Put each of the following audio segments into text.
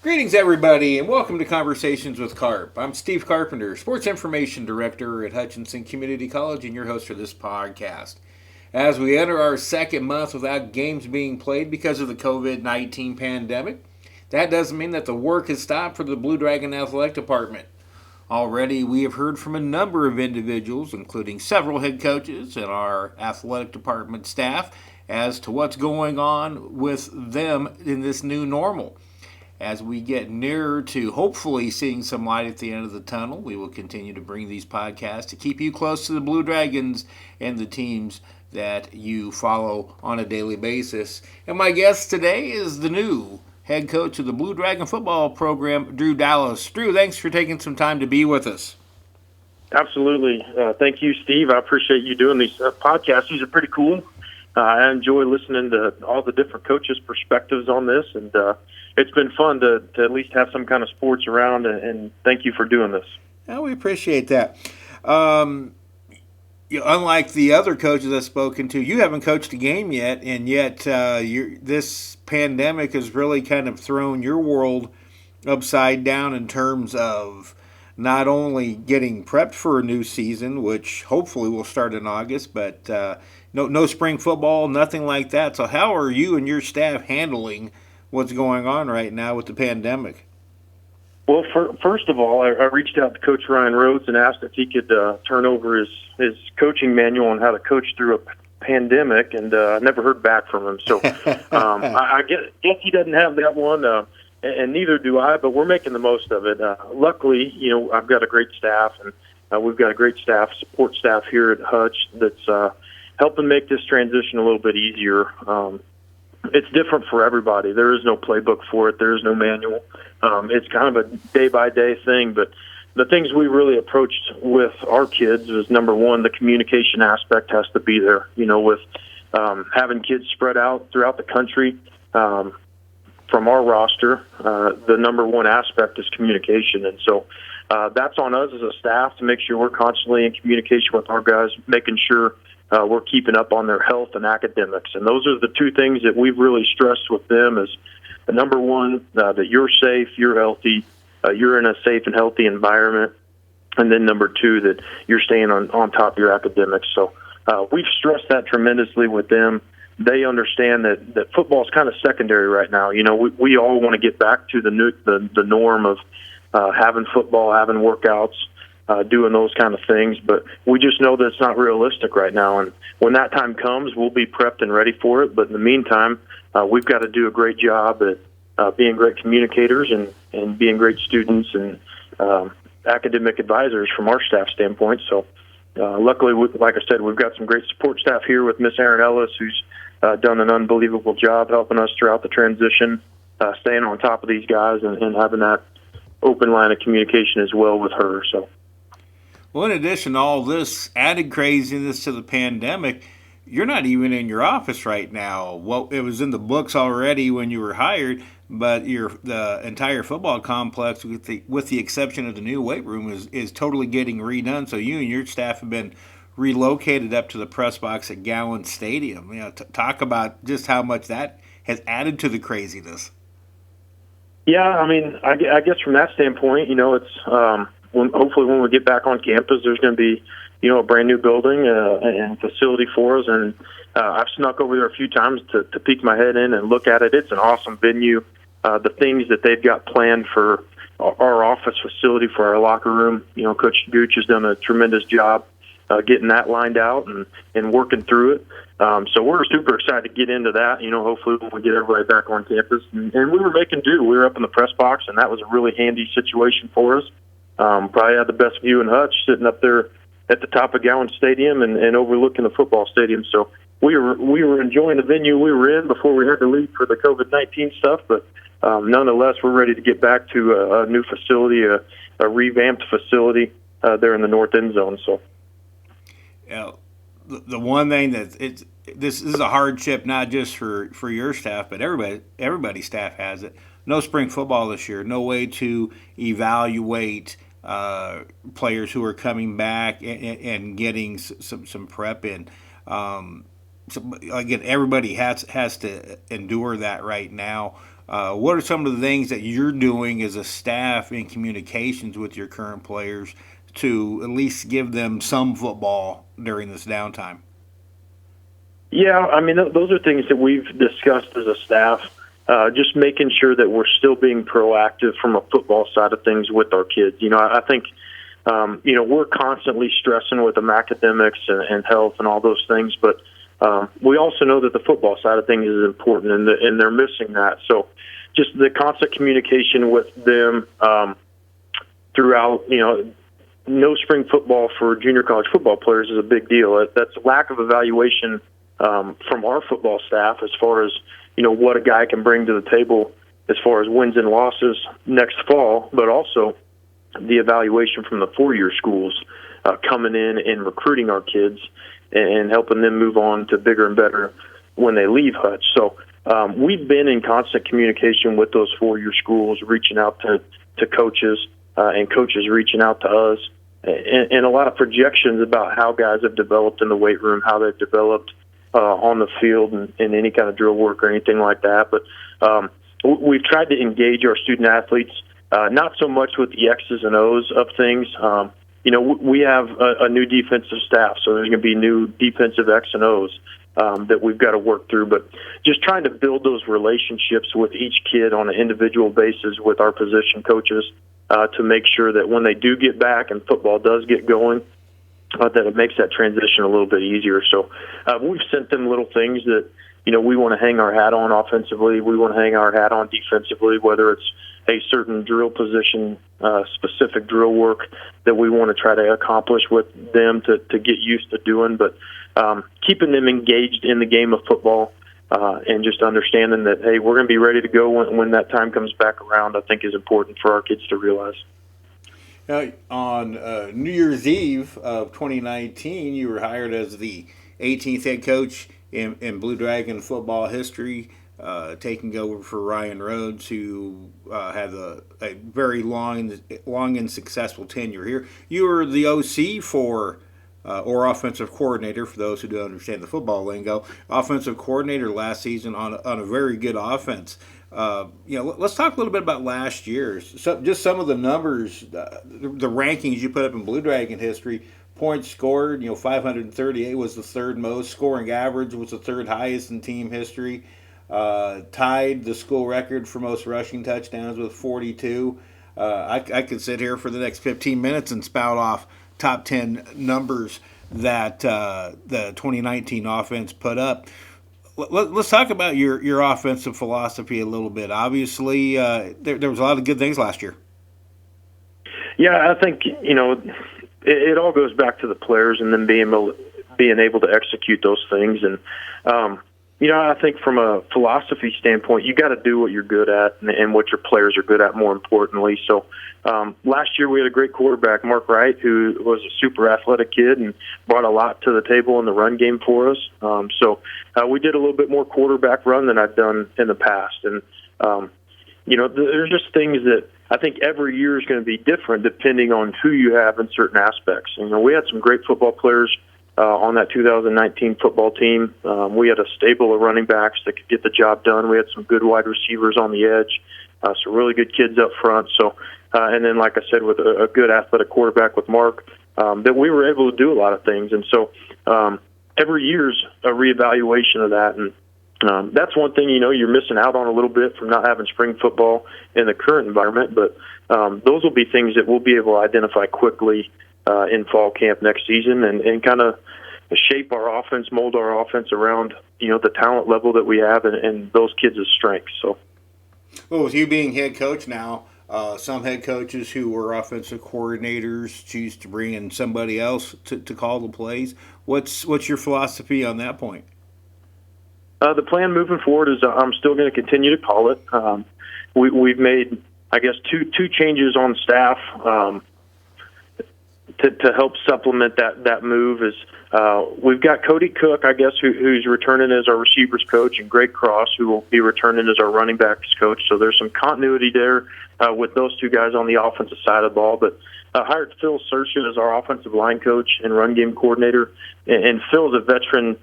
Greetings, everybody, and welcome to Conversations with Carp. I'm Steve Carpenter, Sports Information Director at Hutchinson Community College, and your host for this podcast. As we enter our second month without games being played because of the COVID-19 pandemic, that doesn't mean that the work has stopped for the Blue Dragon Athletic Department. Already, we have heard from a number of individuals, including several head coaches and our athletic department staff, as to what's going on with them in this new normal. As we get nearer to hopefully seeing some light at the end of the tunnel, we will continue to bring these podcasts to keep you close to the Blue Dragons and the teams that you follow on a daily basis. And my guest today is the new head coach of the Blue Dragon football program, Drew Dallas. Drew, thanks for taking some time to be with us. Absolutely. Thank you, Steve. I appreciate you doing these podcasts. These are pretty cool. I enjoy listening to all the different coaches' perspectives on this, and it's been fun to at least have some kind of sports around, and thank you for doing this. We appreciate that. Unlike the other coaches I've spoken to, you haven't coached a game yet, and yet this pandemic has really kind of thrown your world upside down in terms of not only getting prepped for a new season, which hopefully will start in August, but no spring football, nothing like that. So how are you and your staff handling what's going on right now with the pandemic? Well, first of all, I reached out to Coach Ryan Rhodes and asked if he could turn over his coaching manual on how to coach through a pandemic, and I never heard back from him. So I guess he doesn't have that one, and neither do I, but we're making the most of it. Luckily, I've got a great staff, and we've got a great support staff here at Hutch that's helping make this transition a little bit easier. It's different for everybody. There is no playbook for it. There is no manual. It's kind of a day-by-day thing, but the things we really approached with our kids was, number one, the communication aspect has to be there, with having kids spread out throughout the country. From our roster, the number one aspect is communication, and so that's on us as a staff to make sure we're constantly in communication with our guys, making sure we're keeping up on their health and academics. And those are the two things that we've really stressed with them is, number one, that you're safe, you're healthy, you're in a safe and healthy environment. And then number two, that you're staying on top of your academics. So we've stressed that tremendously with them. They understand that football is kind of secondary right now. We all want to get back to the norm of having football, having workouts, doing those kind of things, but we just know that it's not realistic right now. And when that time comes, we'll be prepped and ready for it. But in the meantime, we've got to do a great job at being great communicators and being great students and academic advisors from our staff standpoint. So luckily, like I said, we've got some great support staff here with Miss Erin Ellis, who's done an unbelievable job helping us throughout the transition, staying on top of these guys and having that open line of communication as well with her. So. Well, in addition to all this added craziness to the pandemic, you're not even in your office right now. Well, it was in the books already when you were hired, but the entire football complex, with the exception of the new weight room, is totally getting redone. So you and your staff have been relocated up to the press box at Gowan Stadium. Talk about just how much that has added to the craziness. Yeah, I mean, I guess from that standpoint, it's. Hopefully when we get back on campus, there's going to be, a brand new building and facility for us. And I've snuck over there a few times to peek my head in and look at it. It's an awesome venue. The things that they've got planned for our office facility, for our locker room, Coach Gooch has done a tremendous job getting that lined out and working through it. So we're super excited to get into that, hopefully when we get everybody back on campus. And we were making do. We were up in the press box, and that was a really handy situation for us. Probably had the best view in Hutch, sitting up there at the top of Gowan Stadium and overlooking the football stadium. So we were enjoying the venue we were in before we had to leave for the COVID-19 stuff. But nonetheless, we're ready to get back to a new facility, a revamped facility there in the north end zone. So, the one thing this is a hardship not just for your staff, but everybody's staff has it. No spring football this year. No way to evaluate players who are coming back and getting some prep in. So again, everybody has to endure that right now. What are some of the things that you're doing as a staff in communications with your current players to at least give them some football during this downtime? Yeah, I mean, those are things that we've discussed as a staff, just making sure that we're still being proactive from a football side of things with our kids. I think, we're constantly stressing with them academics and health and all those things, but we also know that the football side of things is important, and they're missing that. So just the constant communication with them throughout, no spring football for junior college football players is a big deal. That's a lack of evaluation from our football staff as far as, what a guy can bring to the table as far as wins and losses next fall, but also the evaluation from the four-year schools coming in and recruiting our kids and helping them move on to bigger and better when they leave Hutch. So we've been in constant communication with those four-year schools, reaching out to coaches and coaches reaching out to us, and a lot of projections about how guys have developed in the weight room, how they've developed on the field and in any kind of drill work or anything like that. But we've tried to engage our student athletes, not so much with the X's and O's of things. We have a new defensive staff, so there's going to be new defensive X and O's that we've got to work through. But just trying to build those relationships with each kid on an individual basis with our position coaches to make sure that when they do get back and football does get going, that it makes that transition a little bit easier. So we've sent them little things that, we want to hang our hat on offensively. We want to hang our hat on defensively, whether it's a certain drill position, specific drill work that we want to try to accomplish with them to get used to doing. But keeping them engaged in the game of football and just understanding that, hey, we're going to be ready to go when that time comes back around, I think is important for our kids to realize. Now, on New Year's Eve of 2019, you were hired as the 18th head coach in Blue Dragon football history, taking over for Ryan Rhodes, who had a very long and successful tenure here. You were the OC for, or offensive coordinator, for those who don't understand the football lingo, offensive coordinator last season on a very good offense. Let's talk a little bit about last year. Just some of the numbers, the rankings you put up in Blue Dragon history. Points scored, 538 was the third most. Scoring average was the third highest in team history. Tied the school record for most rushing touchdowns with 42. I could sit here for the next 15 minutes and spout off top 10 numbers that the 2019 offense put up. Let's talk about your offensive philosophy a little bit. Obviously, there was a lot of good things last year. Yeah, I think, it all goes back to the players and then being able to execute those things. And, I think from a philosophy standpoint, you got to do what you're good at and what your players are good at, more importantly. So last year we had a great quarterback, Mark Wright, who was a super athletic kid and brought a lot to the table in the run game for us. So we did a little bit more quarterback run than I've done in the past. And, there's just things that I think every year is going to be different depending on who you have in certain aspects. We had some great football players on that 2019 football team. We had a stable of running backs that could get the job done. We had some good wide receivers on the edge, some really good kids up front. So, and then, like I said, with a good athletic quarterback with Mark, that we were able to do a lot of things. And so every year's a reevaluation of that. And that's one thing, you're missing out on a little bit from not having spring football in the current environment. But those will be things that we'll be able to identify quickly in fall camp next season and kind of shape our offense, mold our offense around, the talent level that we have and those kids' strengths. So, well, with you being head coach now, some head coaches who were offensive coordinators choose to bring in somebody else to call the plays. What's your philosophy on that point? The plan moving forward is I'm still going to continue to call it. We've made, I guess, two changes on staff to help supplement that move. Is we've got Cody Cook, I guess, who's returning as our receivers coach, and Greg Cross, who will be returning as our running backs coach. So there's some continuity there with those two guys on the offensive side of the ball. But hired Phil Sershin as our offensive line coach and run game coordinator. And Phil's a veteran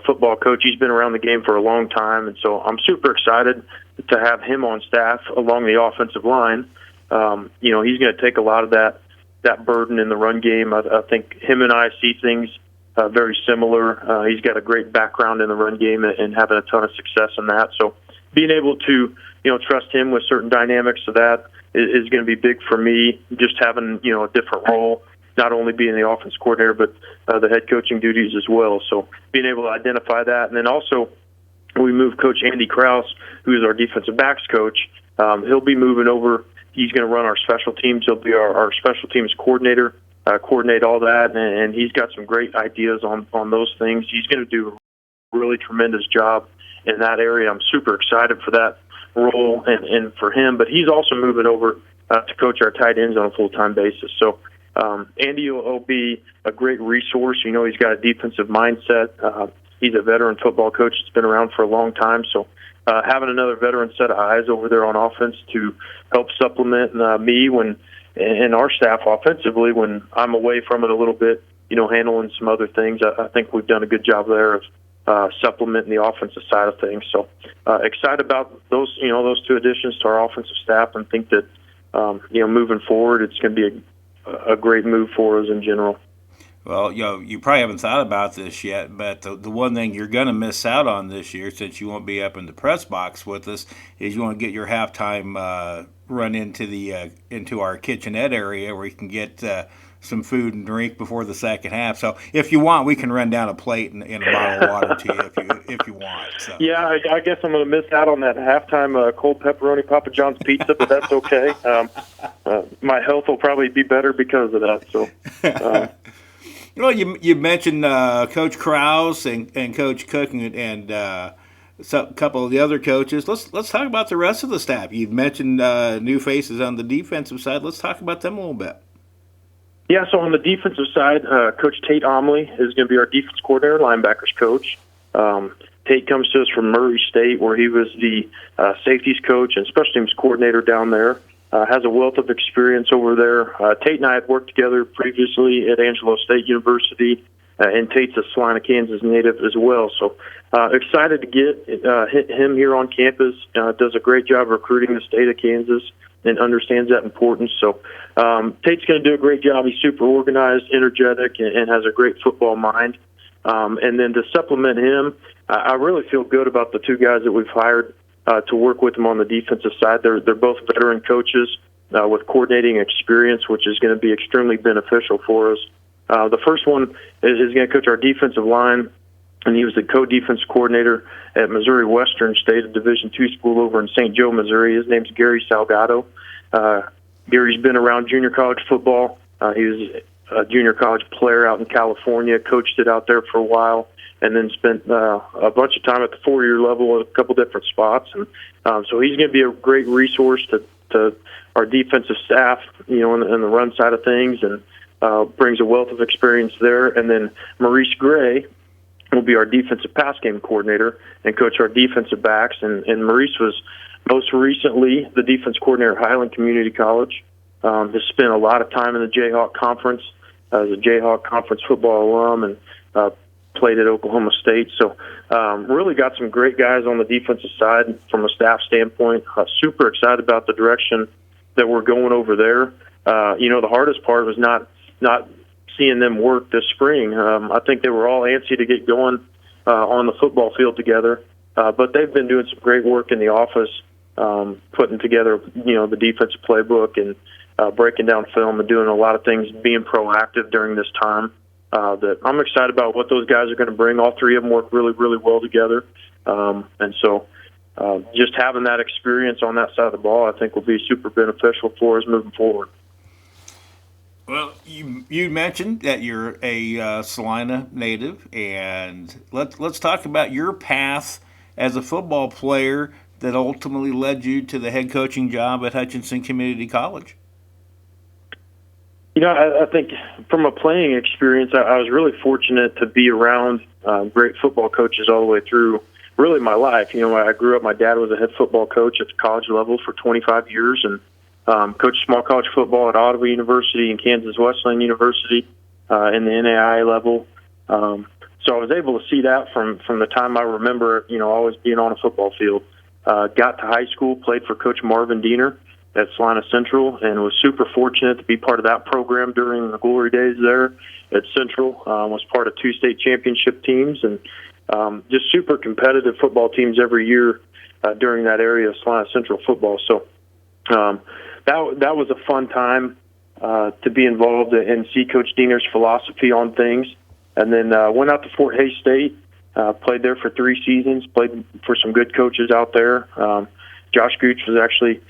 football coach. He's been around the game for a long time, and so I'm super excited to have him on staff along the offensive line. He's going to take a lot of that burden in the run game. I think him and I see things very similar. He's got a great background in the run game and having a ton of success in that. So being able to, trust him with certain dynamics of that is going to be big for me. Just having, a different role, not only being the offense coordinator, but the head coaching duties as well. So being able to identify that. And then also we moved Coach Andy Krause, who is our defensive backs coach. He'll be moving over. He's going to run our special teams. He'll be our special teams coordinator, coordinate all that, and he's got some great ideas on those things. He's going to do a really tremendous job in that area. I'm super excited for that role and for him, but he's also moving over to coach our tight ends on a full-time basis. So Andy will be a great resource. He's got a defensive mindset. He's a veteran football coach that's been around for a long time, so having another veteran set of eyes over there on offense to help supplement me and our staff offensively when I'm away from it a little bit, handling some other things. I think we've done a good job there of supplementing the offensive side of things. So excited about those, those two additions to our offensive staff, and think that, moving forward, it's going to be a great move for us in general. Well, you probably haven't thought about this yet, but the one thing you're going to miss out on this year, since you won't be up in the press box with us, is you want to get your halftime run into our kitchenette area where you can get some food and drink before the second half. So if you want, we can run down a plate and a bottle of water to you if you want. So. Yeah, I guess I'm going to miss out on that halftime cold pepperoni Papa John's pizza, but that's okay. My health will probably be better because of that. So. Well, you mentioned Coach Krause and Coach Cook and a couple of the other coaches. Let's talk about the rest of the staff. You've mentioned new faces on the defensive side. Let's talk about them a little bit. Yeah, so on the defensive side, Coach Tate Omley is going to be our defense coordinator, linebackers coach. Tate comes to us from Murray State, where he was the safeties coach and special teams coordinator down there. Has a wealth of experience over there. Tate and I had worked together previously at Angelo State University, and Tate's a Salina, Kansas native as well. So excited to get him here on campus. Does a great job recruiting the state of Kansas and understands that importance. So Tate's going to do a great job. He's super organized, energetic, and has a great football mind. And then to supplement him, I really feel good about the two guys that we've hired to work with them on the defensive side. They're both veteran coaches with coordinating experience, which is going to be extremely beneficial for us. The first one is going to coach our defensive line, and he was the co-defense coordinator at Missouri Western State, a Division II school over in St. Joe, Missouri. His name's Gary Salgado. Gary's been around junior college football. He was a junior college player out in California, coached it out there for a while, and then spent a bunch of time at the 4-year level at a couple different spots. And so he's going to be a great resource to our defensive staff, in the run side of things, and brings a wealth of experience there. And then Maurice Gray will be our defensive pass game coordinator and coach our defensive backs. And Maurice was most recently the defense coordinator at Highland Community College. Has spent a lot of time in the Jayhawk Conference as a Jayhawk Conference football alum, and played at Oklahoma State. So really got some great guys on the defensive side from a staff standpoint. Super excited about the direction that we're going over there. The hardest part was not seeing them work this spring. I think they were all antsy to get going on the football field together, but they've been doing some great work in the office, putting together, the defensive playbook and breaking down film and doing a lot of things, being proactive during this time. That I'm excited about what those guys are going to bring. All three of them work really, really well together. And so just having that experience on that side of the ball, I think, will be super beneficial for us moving forward. Well, you mentioned that you're a Salina native, and let's talk about your path as a football player that ultimately led you to the head coaching job at Hutchinson Community College. I think from a playing experience, I was really fortunate to be around great football coaches all the way through really my life. I grew up, my dad was a head football coach at the college level for 25 years and coached small college football at Ottawa University and Kansas Wesleyan University in the NAIA level. So I was able to see that from the time I remember, always being on a football field. Got to high school, played for Coach Marvin Diener at Salina Central, and was super fortunate to be part of that program during the glory days there at Central. Was part of 2 state championship teams, and just super competitive football teams every year during that area of Salina Central football. So that was a fun time to be involved and see Coach Diener's philosophy on things. And then went out to Fort Hays State, played there for 3 seasons, played for some good coaches out there. Josh Gooch was actually,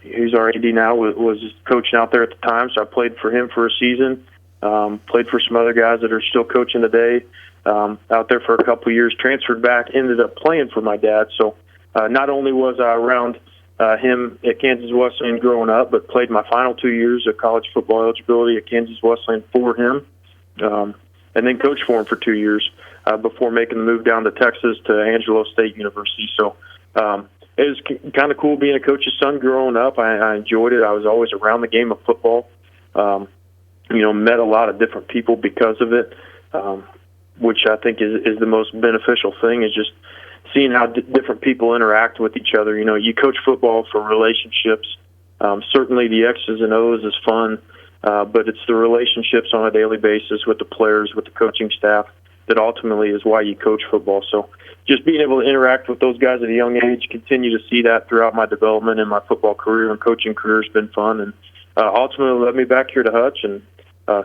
who's our AD now, was coaching out there at the time, so I played for him for a season. Played for some other guys that are still coaching today out there for a couple of years, transferred back, ended up playing for my dad. So not only was I around him at Kansas Wesleyan growing up, but played my final 2 years of college football eligibility at Kansas Wesleyan for him, and then coached for him for 2 years before making the move down to Texas to Angelo State University. So it was kind of cool being a coach's son growing up. I enjoyed it. I was always around the game of football. Met a lot of different people because of it, which I think is the most beneficial thing, is just seeing how different people interact with each other. You coach football for relationships. Certainly the X's and O's is fun, but it's the relationships on a daily basis with the players, with the coaching staff, that ultimately is why you coach football. So just being able to interact with those guys at a young age, continue to see that throughout my development in my football career and coaching career has been fun, and ultimately led me back here to Hutch, and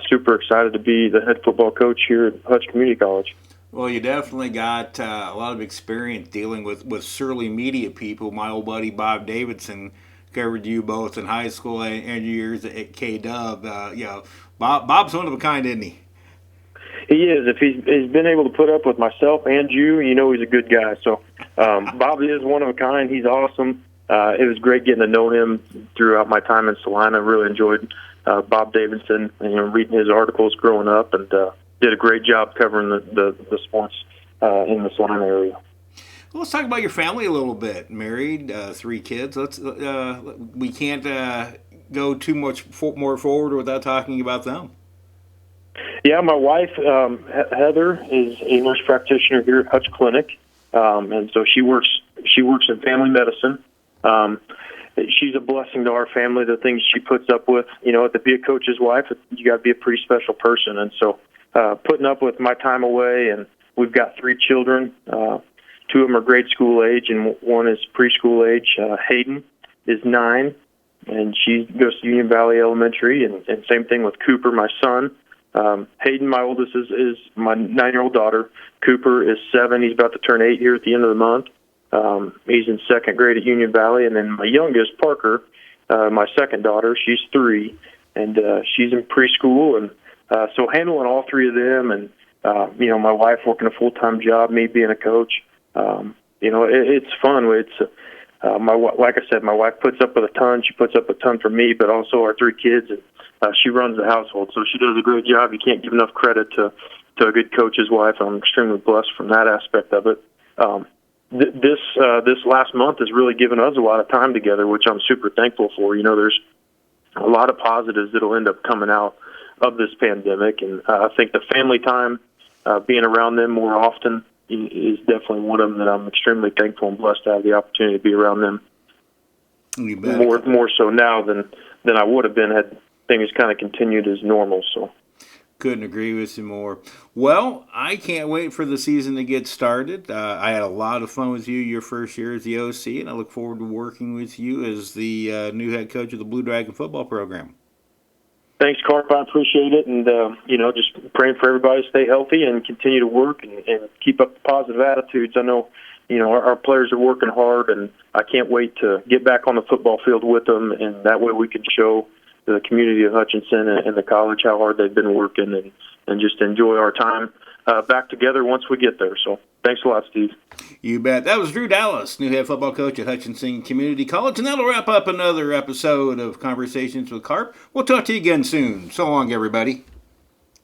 super excited to be the head football coach here at Hutch Community College. Well, you definitely got a lot of experience dealing with surly media people. My old buddy Bob Davidson covered you both in high school and your years at K-Dub. Bob's one of a kind, isn't he? He is. If he's been able to put up with myself and you, he's a good guy. So Bob is one of a kind. He's awesome. It was great getting to know him throughout my time in Salina. Really enjoyed Bob Davidson, reading his articles growing up, and did a great job covering the sports in the Salina area. Well, let's talk about your family a little bit. Married, 3 kids. We can't go too much more forward without talking about them. Yeah, my wife, Heather, is a nurse practitioner here at Hutch Clinic, and so she works in family medicine. She's a blessing to our family. The things she puts up with, to be a coach's wife, you got to be a pretty special person. And so, putting up with my time away, and we've got 3 children. 2 of them are grade school age, and 1 is preschool age. Hayden is 9, and she goes to Union Valley Elementary, and same thing with Cooper, my son. Hayden, my oldest, is my 9-year-old daughter. Cooper is 7. He's about to turn 8 here at the end of the month. He's in 2nd grade at Union Valley. And then my youngest, Parker, my second daughter, she's 3, and she's in preschool. And so handling all 3 of them, and my wife working a full-time job, me being a coach, it's fun. Like I said, my wife puts up with a ton. She puts up a ton for me, but also our 3 kids, and she runs the household, so she does a great job. You can't give enough credit to a good coach's wife. I'm extremely blessed from that aspect of it. This last month has really given us a lot of time together, which I'm super thankful for. There's a lot of positives that'll end up coming out of this pandemic, and I think the family time, being around them more often, is definitely one of them that I'm extremely thankful and blessed to have the opportunity to be around them. More so now than I would have been had things kind of continued as normal. So couldn't agree with you more. Well, I can't wait for the season to get started. I had a lot of fun with you your first year as the OC, and I look forward to working with you as the new head coach of the Blue Dragon football program. Thanks, Carp. I appreciate it, and just praying for everybody to stay healthy and continue to work and keep up the positive attitudes. I know, our players are working hard, and I can't wait to get back on the football field with them, and that way we can show the community of Hutchinson and the college how hard they've been working, and just enjoy our time back together once we get there. So thanks a lot, Steve. You bet. That was Drew Dallas, new head football coach at Hutchinson Community College, and that'll wrap up another episode of Conversations with Carp. We'll talk to you again soon. So long, everybody.